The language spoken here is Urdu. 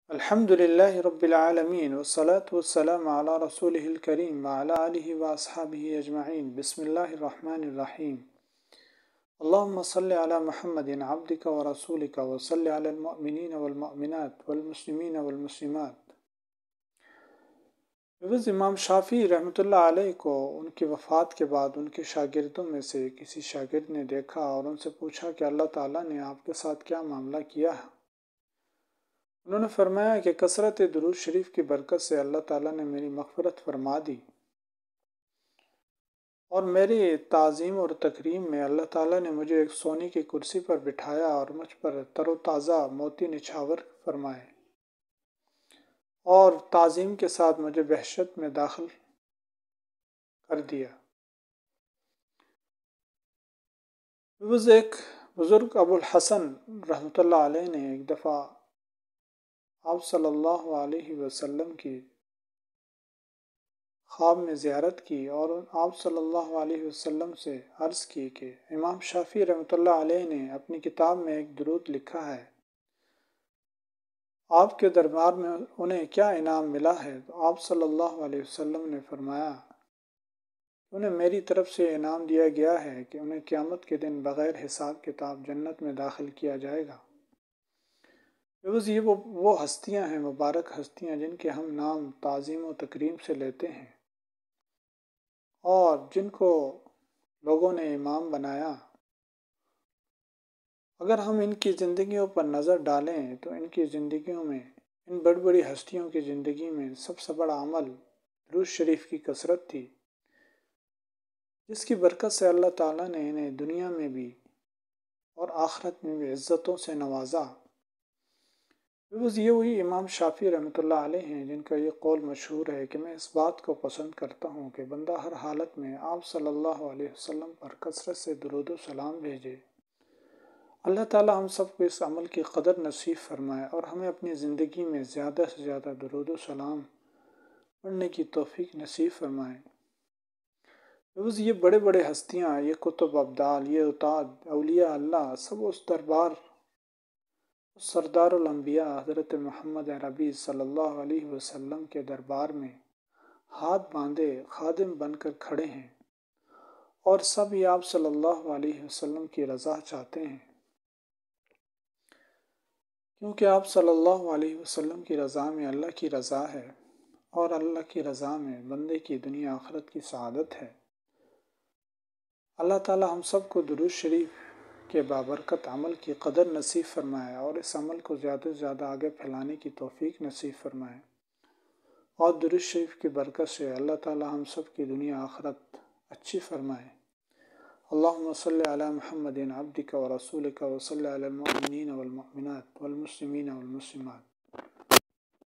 الحمد للہ رب العالمین والصلاة والسلام علی رسولہ الکریم وعلی آلہ واصحابہ اجمعین بسم اللہ الرحمن الرحیم اللہم صلی علی محمد عبدک ورسولک وصلی علی المؤمنین والمؤمنات والمسلمین والمسلمات۔ امام شافعی رحمۃ اللہ علیہ کو ان کی وفات کے بعد ان کے شاگردوں میں سے کسی شاگرد نے دیکھا اور ان سے پوچھا کہ اللہ تعالیٰ نے آپ کے ساتھ کیا معاملہ کیا ہے؟ انہوں نے فرمایا کہ کثرت درود شریف کی برکت سے اللہ تعالیٰ نے میری مغفرت فرما دی، اور میری تعظیم اور تکریم میں اللہ تعالیٰ نے مجھے ایک سونے کی کرسی پر بٹھایا اور مجھ پر تر و تازہ موتی نچھاور فرمائے اور تعظیم کے ساتھ مجھے بہشت میں داخل کر دیا۔ ایک بزرگ ابو الحسن رحمۃ اللہ علیہ نے ایک دفعہ آپ صلی اللہ علیہ وسلم کی خواب میں زیارت کی اور آپ صلی اللہ علیہ وسلم سے عرض کی کہ امام شافعی رحمۃ اللہ علیہ نے اپنی کتاب میں ایک درود لکھا ہے، آپ کے دربار میں انہیں کیا انعام ملا ہے؟ تو آپ صلی اللہ علیہ وسلم نے فرمایا انہیں میری طرف سے انعام دیا گیا ہے کہ انہیں قیامت کے دن بغیر حساب کتاب جنت میں داخل کیا جائے گا۔ یہ وہ ہستیاں ہیں، مبارک ہستیاں، جن کے ہم نام تعظیم و تکریم سے لیتے ہیں اور جن کو لوگوں نے امام بنایا۔ اگر ہم ان کی زندگیوں پر نظر ڈالیں تو ان کی زندگیوں میں، ان بڑی بڑی ہستیوں کی زندگی میں سب سے بڑا عمل درود شریف کی کثرت تھی، جس کی برکت سے اللہ تعالیٰ نے انہیں دنیا میں بھی اور آخرت میں بھی عزتوں سے نوازا۔ یہ وہی امام شافعی رحمۃ اللہ علیہ ہیں جن کا یہ قول مشہور ہے کہ میں اس بات کو پسند کرتا ہوں کہ بندہ ہر حالت میں آپ صلی اللہ علیہ وسلم پر کثرت سے درود و سلام بھیجے۔ اللہ تعالیٰ ہم سب کو اس عمل کی قدر نصیب فرمائے اور ہمیں اپنی زندگی میں زیادہ سے زیادہ درود و سلام پڑھنے کی توفیق نصیب فرمائے۔ یہ بڑے بڑے ہستیاں، یہ کتب ابدال، یہ اتاد اولیاء اللہ، سب اس دربار سردار الانبیاء حضرت محمد عربی صلی اللہ علیہ وسلم کے دربار میں ہاتھ باندھے خادم بن کر کھڑے ہیں، اور سب یہ آپ صلی اللہ علیہ وسلم کی رضا چاہتے ہیں، کیونکہ آپ صلی اللہ علیہ وسلم کی رضا میں اللہ کی رضا ہے، اور اللہ کی رضا میں بندے کی دنیا آخرت کی سعادت ہے۔ اللہ تعالی ہم سب کو درود شریف کے بابرکت عمل کی قدر نصیب فرمائے اور اس عمل کو زیادہ سے زیادہ آگے پھیلانے کی توفیق نصیب فرمائے، اور درود شریف کی برکت سے اللہ تعالی ہم سب کی دنیا آخرت اچھی فرمائے۔ اللہم صلی علی محمد عبدک ورسولک وصلی علی المؤمنین والمؤمنات والمسلمین والمسلمات۔